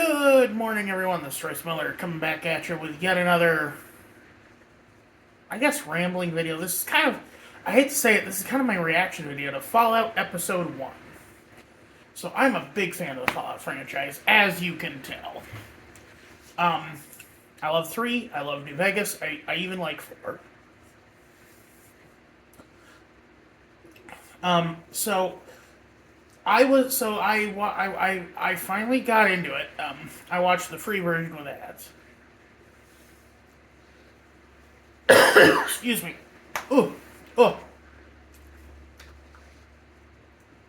Good morning, everyone. This is Royce coming back at you with yet another, I guess, rambling video. This is kind of, I hate to say it, this is kind of my reaction video to Fallout Episode 1. So I'm a big fan of the Fallout franchise, as you can tell. I love 3, I love New Vegas, I even like 4. So I finally got into it. I watched the free version with ads. Excuse me. Oh, oh.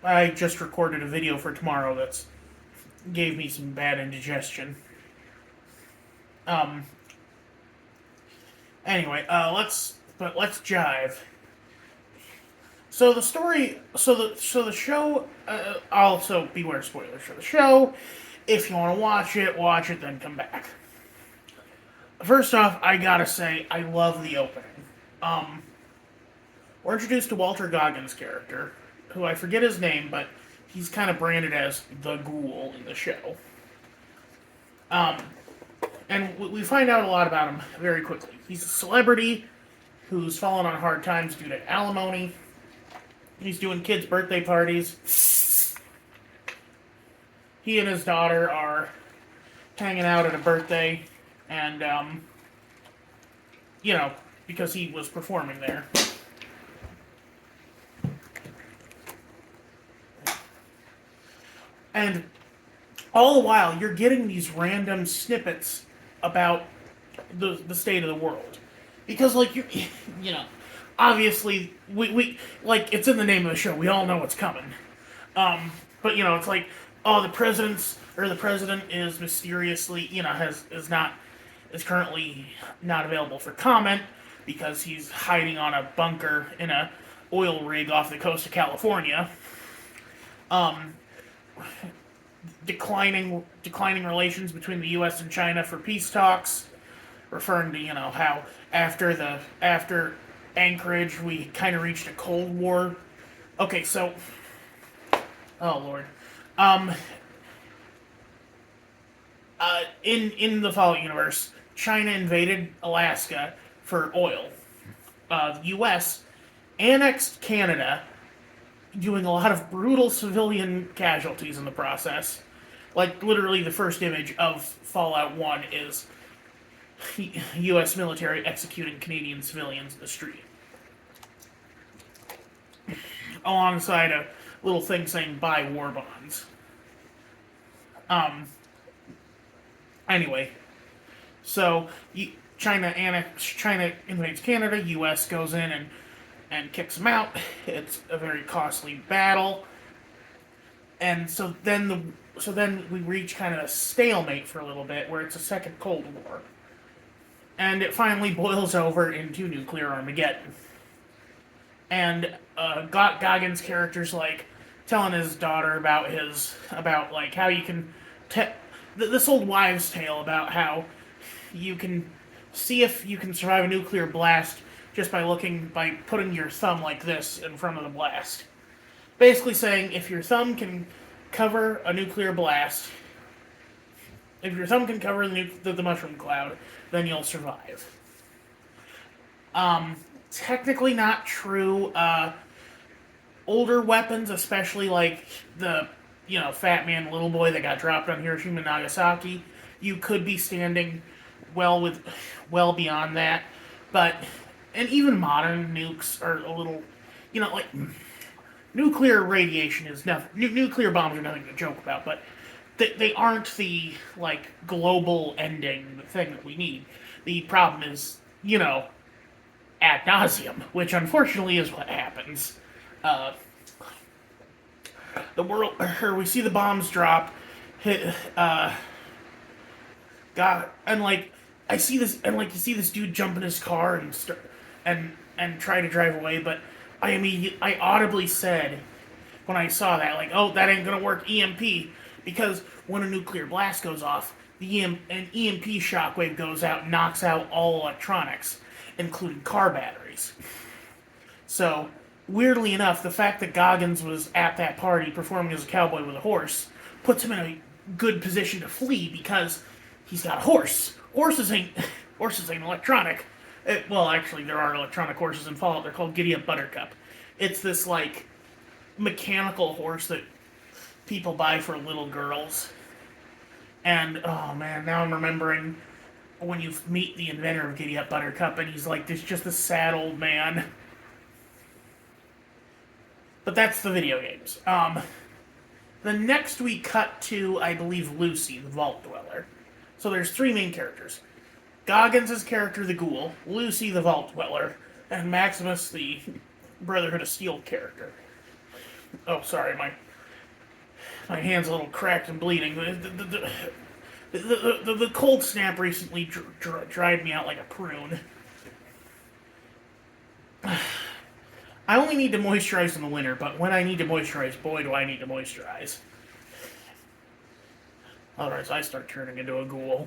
I just recorded a video for tomorrow that's gave me some bad indigestion. Um. Anyway, let's jive. So the story, so the show. Also, beware spoilers for the show. If you want to watch it, then come back. First off, I gotta say, I love the opening. We're introduced to Walter Goggins' character, who I forget his name, but he's kind of branded as the Ghoul in the show. And we find out a lot about him very quickly. He's a celebrity who's fallen on hard times due to alimony. He's doing kids' birthday parties. He and his daughter are hanging out at a birthday, and, because he was performing there. And all the while, you're getting these random snippets about the state of the world. Because, obviously, we like, it's in the name of the show. We all know what's coming. But, it's like, the president is mysteriously, is currently not available for comment because he's hiding on a bunker in a oil rig off the coast of California. Declining relations between the U.S. and China for peace talks, referring to how after Anchorage we kind of reached a Cold War. Okay, so oh Lord, in the Fallout universe, China invaded Alaska for oil. The U.S. annexed Canada, doing a lot of brutal civilian casualties in the process. Like, literally, the first image of Fallout 1 is U.S. military executing Canadian civilians in the street. Alongside a little thing saying, buy war bonds. Anyway. So, China invades Canada, U.S. goes in and kicks them out. It's a very costly battle. And so then we reach kind of a stalemate for a little bit, where it's a second Cold War. And it finally boils over into nuclear Armageddon. And Goggins' character's like telling his daughter about how you can this old wives' tale about how you can see if you can survive a nuclear blast just by putting your thumb like this in front of the blast. Basically saying, if your thumb can cover a nuclear blast, if your thumb can cover the mushroom cloud, then you'll survive. Technically not true. Older weapons, especially like the, Fat Man Little Boy that got dropped on Hiroshima and Nagasaki, you could be standing well beyond that. And even modern nukes are a little, nuclear radiation is nothing. Nuclear bombs are nothing to joke about, but they aren't the, global ending thing that we need. The problem is, ad nauseum, which unfortunately is what happens. We see the bombs drop, hit, God, and I see this, and you see this dude jump in his car and try to drive away, but I audibly said when I saw that, oh, that ain't gonna work, EMP, because when a nuclear blast goes off, an EMP shockwave goes out and knocks out all electronics, including car batteries. So, weirdly enough, the fact that Goggins was at that party performing as a cowboy with a horse puts him in a good position to flee because he's got a horse. Horses ain't electronic. Well, actually, there are electronic horses in Fallout. They're called Giddy Up Buttercup. It's this like mechanical horse that people buy for little girls. And oh man, now I'm remembering when you meet the inventor of Giddy Up Buttercup, and he's like this just a sad old man. But that's the video games. The next we cut to, I believe, Lucy, the Vault Dweller. So there's three main characters. Goggins' character, the Ghoul, Lucy, the Vault Dweller, and Maximus, the Brotherhood of Steel character. Oh, sorry, my hand's a little cracked and bleeding. The cold snap recently dried me out like a prune. I only need to moisturize in the winter, but when I need to moisturize, boy, do I need to moisturize. Otherwise, I start turning into a ghoul.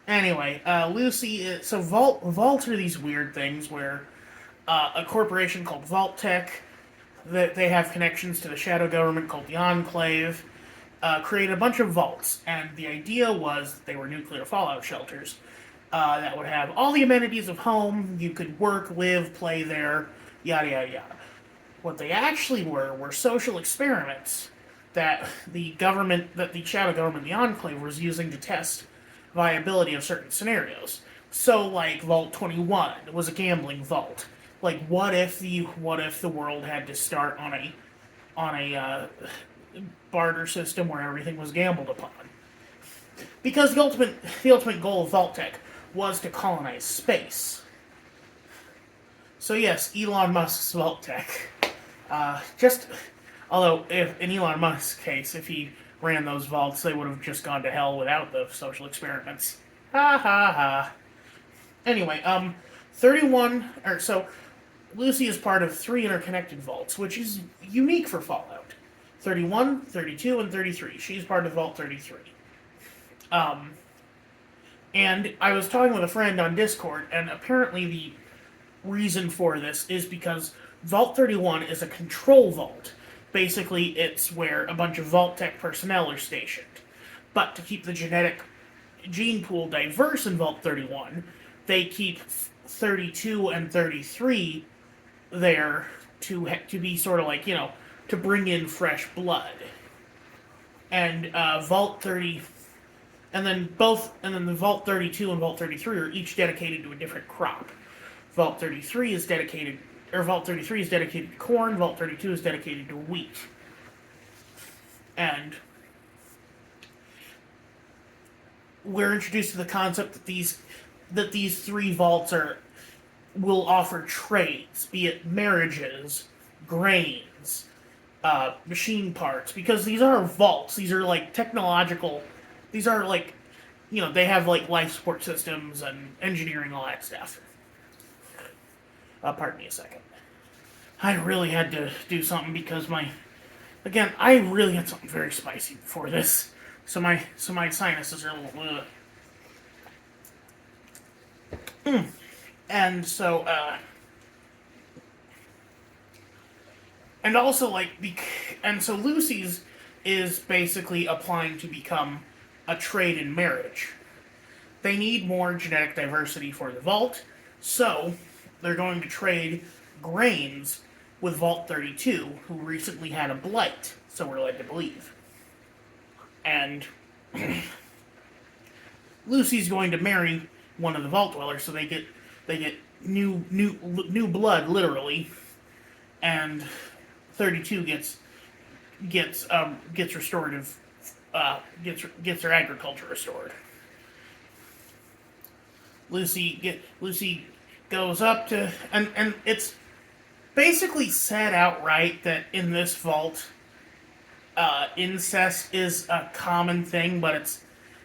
Anyway, Lucy. So Vault are these weird things where a corporation called Vault Tech, that they have connections to the shadow government called the Enclave, created a bunch of vaults, and the idea was that they were nuclear fallout shelters that would have all the amenities of home. You could work, live, play there, yada yada yada. What they actually were social experiments that the shadow government, the Enclave, was using to test viability of certain scenarios. So, like Vault 21 was a gambling vault. Like, what if the world had to start on a barter system where everything was gambled upon? Because the ultimate goal of Vault Tech was to colonize space. So yes, Elon Musk's Vault Tech. Although, if in Elon Musk's case, if he ran those vaults, they would have just gone to hell without the social experiments. Ha ha ha. Anyway, 31, or so, Lucy is part of 3 interconnected vaults, which is unique for Fallout. 31, 32, and 33. She's part of Vault 33. And I was talking with a friend on Discord, and apparently the reason for this is because Vault 31 is a control vault. Basically, it's where a bunch of Vault Tech personnel are stationed. But to keep the genetic gene pool diverse in Vault 31, they keep 32 and 33 there to be sort of like, to bring in fresh blood. And Vault 30, and then the Vault 32 and Vault 33 are each dedicated to a different crop. Vault 33 is dedicated to corn, Vault 32 is dedicated to wheat. And we're introduced to the concept that these 3 vaults will offer trades, be it marriages, grains, machine parts, because these are vaults. These are like technological. These are like, they have like life support systems and engineering, all that stuff. Pardon me a second. I really had to do something because I really had something very spicy before this, so my sinuses are a little. And so, and also so Lucy's is basically applying to become a trade in marriage. They need more genetic diversity for the vault, so they're going to trade grains with Vault 32, who recently had a blight, so we're led to believe. And Lucy's going to marry one of the Vault Dwellers, so they get new blood, literally, and 32 gets restorative, gets her agriculture restored. Lucy goes up to, and it's basically said outright that in this vault, incest is a common thing, but it's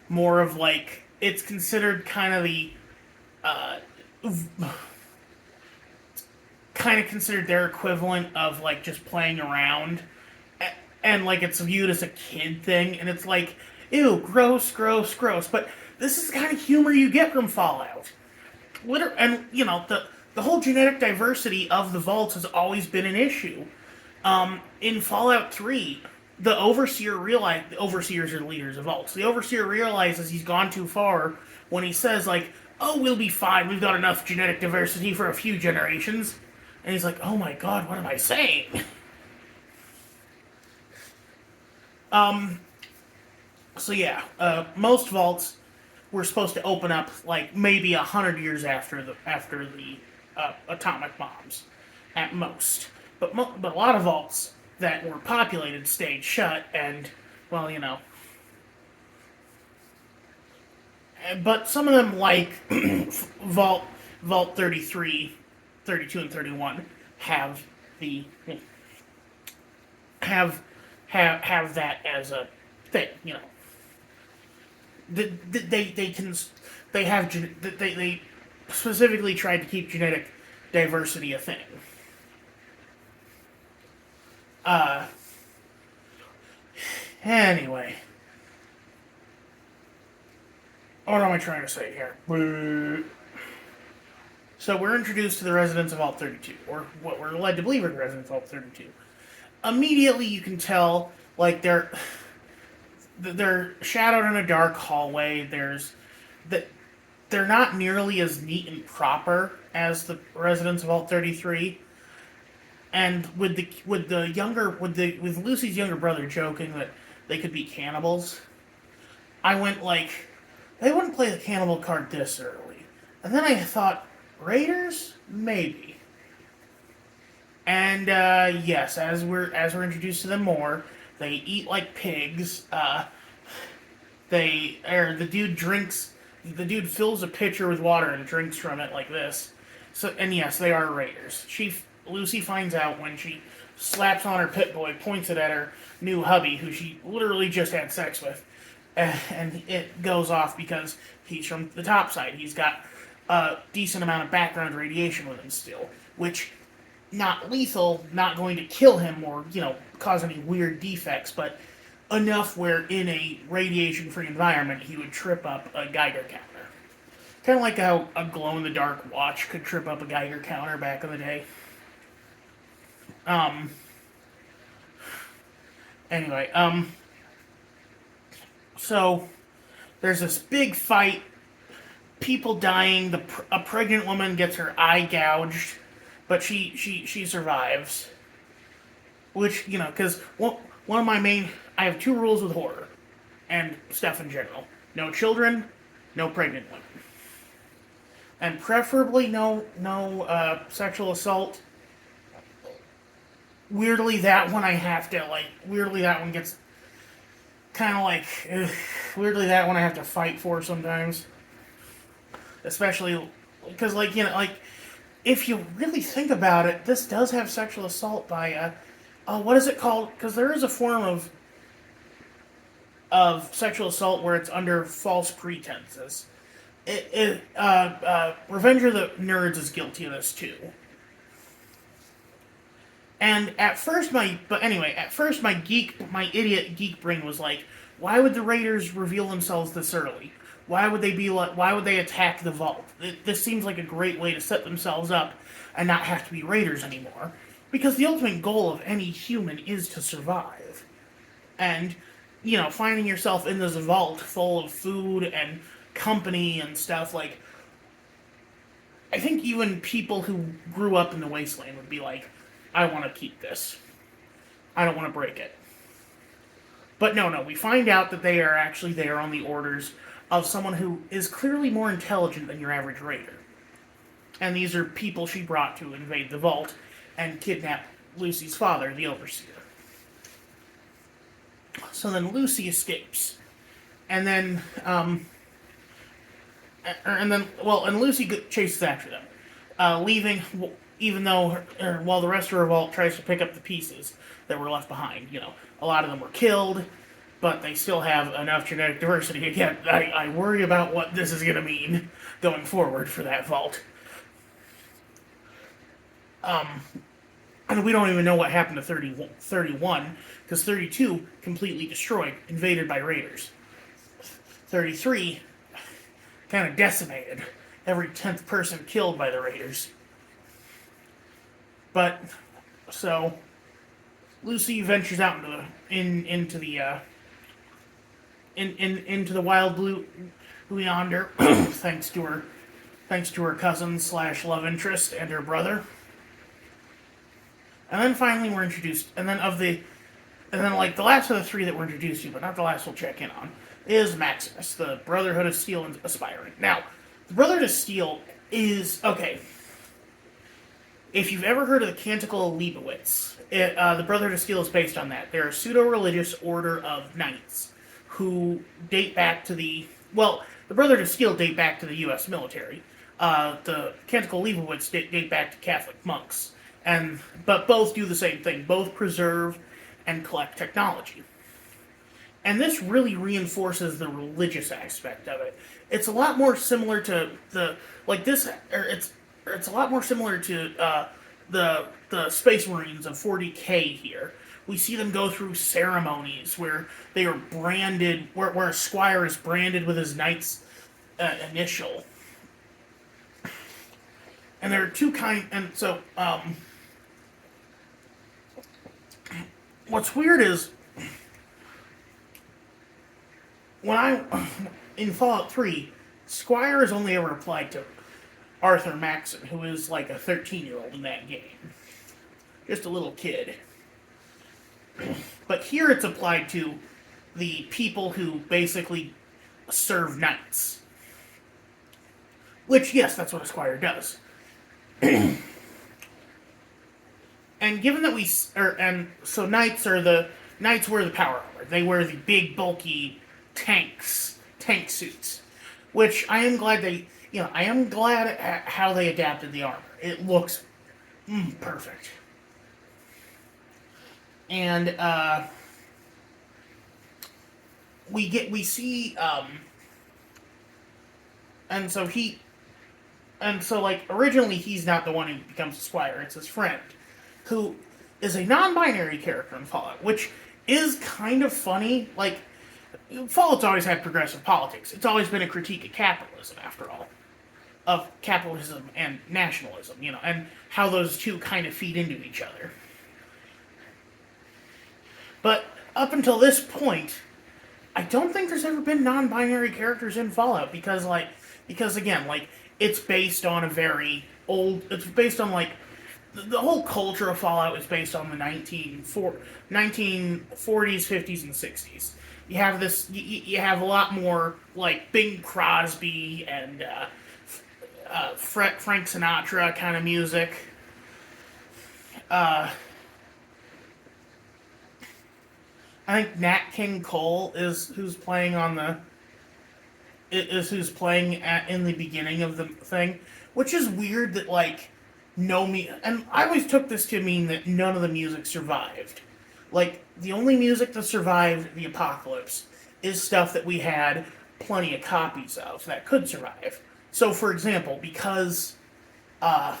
more of like, it's considered kind of considered their equivalent of like just playing around, and like it's viewed as a kid thing, and it's like, ew, gross, gross, gross. But this is the kind of humor you get from Fallout. And the whole genetic diversity of the vaults has always been an issue. In Fallout 3, the overseers are the leaders of vaults. The overseer realizes he's gone too far when he says, like, oh, we'll be fine. We've got enough genetic diversity for a few generations. And he's like, oh my god, what am I saying? So yeah, most vaults were supposed to open up like maybe 100 years after the atomic bombs, at most. But a lot of vaults that were populated stayed shut, and well, but some of them, like Vault Vault 33, 32, and 31, have the have that as a thing. They can they have they specifically tried to keep genetic diversity a thing. Uh, anyway, what am I trying to say here? So we're introduced to the residents of Vault 32, or what we're led to believe are the residents of Vault 32. Immediately, you can tell, like, they're shadowed in a dark hallway. That they're not nearly as neat and proper as the residents of Vault 33. And with Lucy's younger brother joking that they could be cannibals, I went like, they wouldn't play the cannibal card this early. And then I thought, Raiders? Maybe. And yes, as we're introduced to them more, they eat like pigs. The dude fills a pitcher with water and drinks from it like this. So, and yes, they are raiders. Lucy finds out when she slaps on her pit boy, points it at her new hubby, who she literally just had sex with, and it goes off because he's from the top side. He's got a decent amount of background radiation with him still, which, not lethal, not going to kill him or, cause any weird defects, but enough where in a radiation-free environment he would trip up a Geiger counter. Kind of like how a glow-in-the-dark watch could trip up a Geiger counter back in the day. Anyway, so there's this big fight, people dying, a pregnant woman gets her eye gouged, but she survives. Which, because one of my main... I have two rules with horror, and stuff in general. No children, no pregnant women. And preferably no sexual assault. Weirdly, that one gets kind of like... weirdly, that one I have to fight for sometimes. Especially, because, if you really think about it, this does have sexual assault by, what is it called? Because there is a form of sexual assault where it's under false pretenses. Revenge of the Nerds is guilty of this too. And at first my idiot geek brain was like, why would the Raiders reveal themselves this early? Why would they attack the vault? This seems like a great way to set themselves up and not have to be Raiders anymore. Because the ultimate goal of any human is to survive. And, finding yourself in this vault full of food and company and stuff, like, I think even people who grew up in the wasteland would be like, I want to keep this. I don't want to break it. But no, we find out that they are actually there on the orders of someone who is clearly more intelligent than your average raider. And these are people she brought to invade the vault and kidnap Lucy's father, the overseer. So then Lucy escapes. And then, and Lucy chases after them, leaving, even though, while the rest of her vault tries to pick up the pieces that were left behind. A lot of them were killed, but they still have enough genetic diversity. Again, I worry about what this is going to mean going forward for that vault. And we don't even know what happened to 31, because 32 completely destroyed, invaded by raiders. 33 kind of decimated, every 10th person killed by the raiders. But, so, Lucy ventures out into the wild blue yonder, thanks to her cousin slash love interest and her brother. And then finally we're introduced, and then like the last of the three that we're introduced to, but not the last we'll check in on, is Maximus, the Brotherhood of Steel and aspiring. Now, the Brotherhood of Steel is okay. If you've ever heard of the Canticle of Leibowitz, the Brotherhood of Steel is based on that. They're a pseudo-religious order of knights who date back to the Brotherhood of Steel date back to the U.S. military. The Canticle of Leibowitz date back to Catholic monks, but both do the same thing. Both preserve and collect technology. And this really reinforces the religious aspect of it. It's a lot more similar to it's a lot more similar to the Space Marines of 40K here. We see them go through ceremonies where they are branded, where a squire is branded with his knight's initial. And there are two kinds, and so what's weird is in Fallout 3, Squire is only ever applied to Arthur Maxon, who is like a 13-year-old in that game. Just a little kid. But here it's applied to the people who basically serve knights. Which, yes, that's what a squire does. And given that knights wear the power armor. They wear the big, bulky tank suits. Which I am glad at how they adapted the armor. It looks perfect. And originally he's not the one who becomes a squire, it's his friend, who is a non-binary character in Fallout, which is kind of funny. Like, Fallout's always had progressive politics. It's always been a critique of capitalism, after all. Of capitalism and nationalism, and how those two kind of feed into each other. But up until this point, I don't think there's ever been non-binary characters in Fallout because it's based on the whole culture of Fallout is based on the 1940s, 50s, and 60s. You have a lot more like Bing Crosby and Frank Sinatra kind of music. I think Nat King Cole is who's playing in the beginning of the thing, which is weird that and I always took this to mean that none of the music survived. Like, the only music that survived the apocalypse is stuff that we had plenty of copies of that could survive. So, for example, because Danny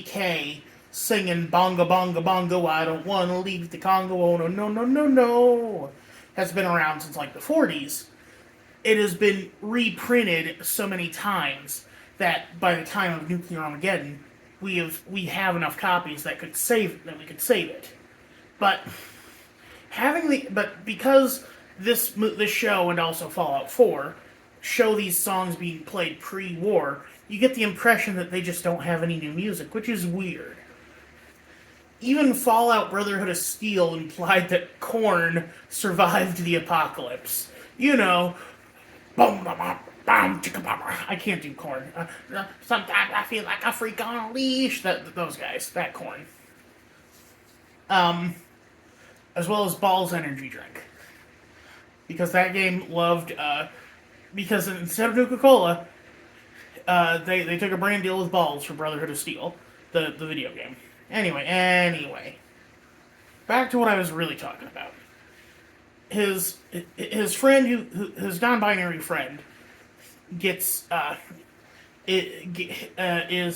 Kaye singing "Bonga Bonga Bongo, I don't want to leave the Congo, oh no, no, no, no, no," has been around since like the 40s. It has been reprinted so many times that by the time of Nuclear Armageddon, we have enough copies that we could save it. But because this show and also Fallout 4 show these songs being played pre-war, you get the impression that they just don't have any new music, which is weird. Even Fallout Brotherhood of Steel implied that Korn survived the apocalypse. Boom, bam, bam, chicka, bam. I can't do Korn. Sometimes I feel like a freak on a leash. Those guys, that Korn. As well as Ball's energy drink. Because that game loved, because instead of Nuka-Cola, they took a brand deal with Balls for Brotherhood of Steel, the video game. Anyway. Back to what I was really talking about. His friend, his non-binary friend, is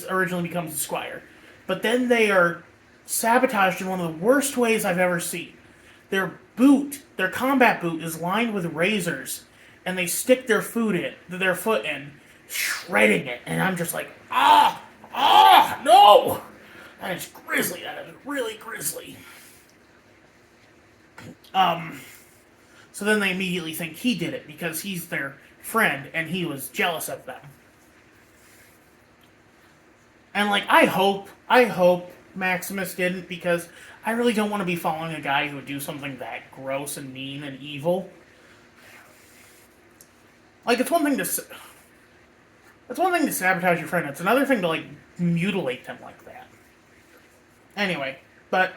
originally becomes a squire. But then they are sabotaged in one of the worst ways I've ever seen. Their combat boot is lined with razors, and they stick their foot in, shredding it. And I'm just like, no! That is grisly. That is really grisly. So then they immediately think he did it because he's their friend and he was jealous of them. And like, I hope Maximus didn't, because I really don't want to be following a guy who would do something that gross and mean and evil. Like, it's one thing to sabotage your friend. It's another thing to like mutilate them like that. Anyway, but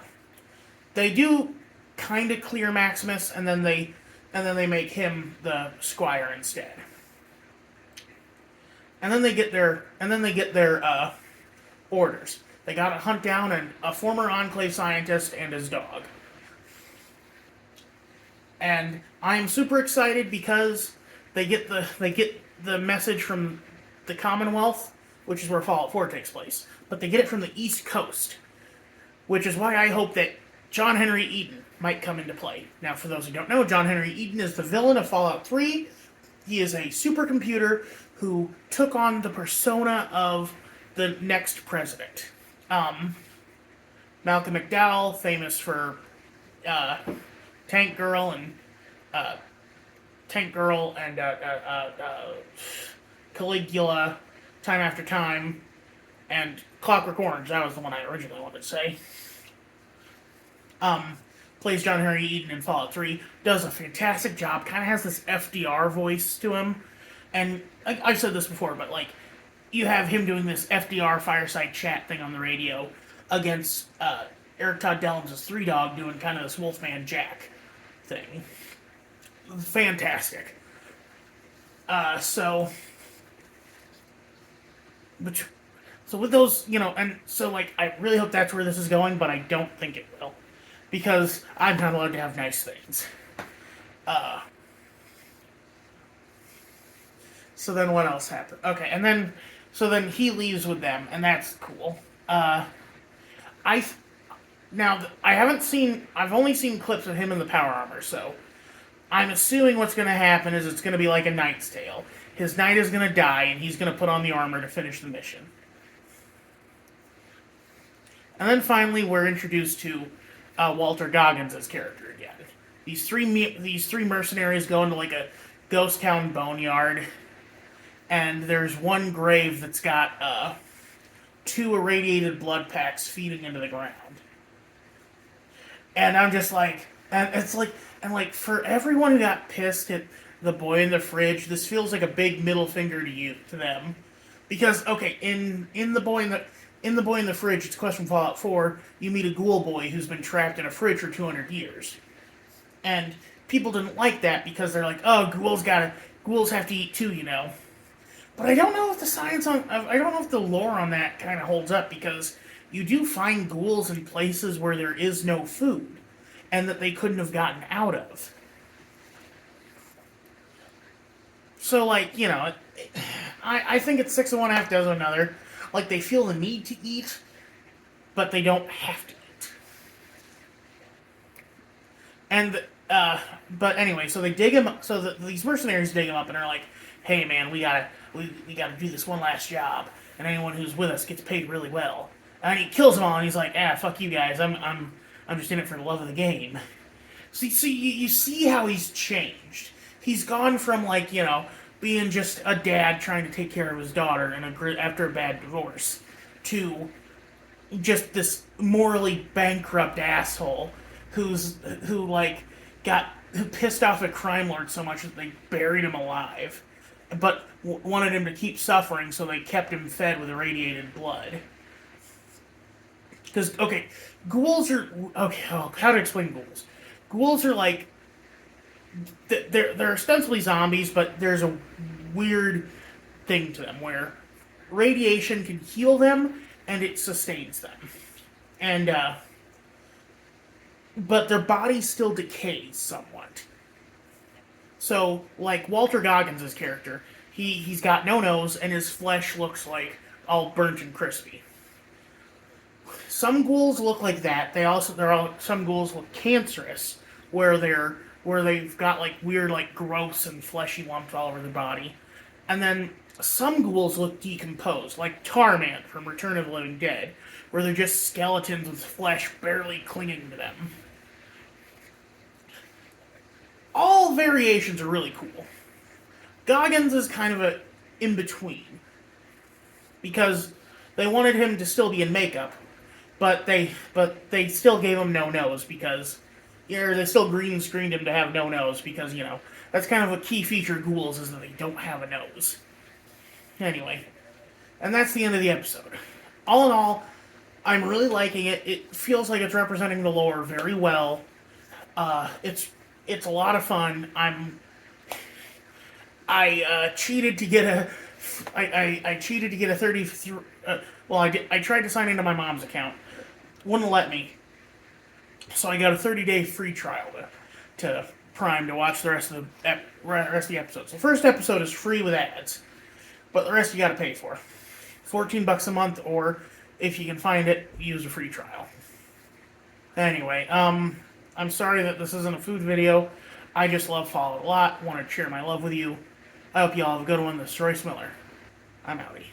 they do kind of clear Maximus, and then they make him the squire instead. And then they get their orders. They got to hunt down a former Enclave scientist and his dog. And I'm super excited because they get the message from the Commonwealth, which is where Fallout 4 takes place. But they get it from the East Coast, which is why I hope that John Henry Eden might come into play. Now, for those who don't know, John Henry Eden is the villain of Fallout 3. He is a supercomputer who took on the persona of the next president. Malcolm McDowell, famous for Tank Girl and Caligula, Time After Time, and Clockwork Orange. That was the one I originally wanted to say. Plays John Henry Eden in Fallout 3. Does a fantastic job. Kind of has this FDR voice to him. And I've said this before, but like, you have him doing this FDR fireside chat thing on the radio against Eric Todd Dellums' Three Dog doing kind of this Wolfman Jack thing. Fantastic. So with those, and so like, I really hope that's where this is going, but I don't think it will, because I'm not allowed to have nice things. So then what else happened? Okay, and then he leaves with them, and that's cool. I've only seen clips of him in the power armor, so I'm assuming what's going to happen is it's going to be like a Knight's Tale. His knight is going to die, and he's going to put on the armor to finish the mission. And then finally, we're introduced to Walter Goggins' character again. These three mercenaries go into like a ghost town boneyard, and there's one grave that's got 2 irradiated blood packs feeding into the ground. And I'm just like, for everyone who got pissed at the boy in the fridge, this feels like a big middle finger to them, because okay, in the boy in the fridge, it's a quest from Fallout 4. You meet a ghoul boy who's been trapped in a fridge for 200 years, and people didn't like that because they're like, oh, ghouls have to eat too, But I don't know if I don't know if the lore on that kind of holds up, because you do find ghouls in places where there is no food, and that they couldn't have gotten out of. So, like, I think it's 6 of one, half dozen of another. Like, they feel the need to eat, but they don't have to eat. And, but anyway, so they dig him up, so these mercenaries dig him up and are like, hey man, we gotta do this one last job, and anyone who's with us gets paid really well. And he kills them all, and he's like, fuck you guys, I'm just in it for the love of the game. So you see how he's changed. He's gone from, like, being just a dad trying to take care of his daughter after a bad divorce, to just this morally bankrupt asshole who pissed off a crime lord so much that they buried him alive, but wanted him to keep suffering, so they kept him fed with irradiated blood. Because, okay, ghouls are... Okay, how to explain ghouls? Ghouls are like... They're ostensibly zombies, but there's a weird thing to them where radiation can heal them and it sustains them. And, but their body still decays somewhat. So, like Walter Goggins' character, he's got no nose and his flesh looks like all burnt and crispy. Some ghouls look like that. Some ghouls look cancerous, where they've got like weird, like gross and fleshy lumps all over their body. And then Some ghouls look decomposed, like Tarman from Return of the Living Dead, where they're just skeletons with flesh barely clinging to them. All variations are really cool. Goggins is kind of a in between because they wanted him to still be in makeup, but they still gave him no nose because they still green screened him to have no nose because that's kind of a key feature of ghouls is that they don't have a nose. Anyway, and that's the end of the episode. All in all, I'm really liking it. It feels like it's representing the lore very well. It's a lot of fun. I cheated to get a I cheated to get a 30. Well, I tried to sign into my mom's account, wouldn't let me. So I got a 30-day free trial to Prime to watch the rest of the episodes. The first episode is free with ads, but the rest you got to pay for. $14 a month, or if you can find it, use a free trial. Anyway, I'm sorry that this isn't a food video. I just love Fallout a lot. Want to share my love with you. I hope you all have a good one. This is Royce Miller. I'm outie.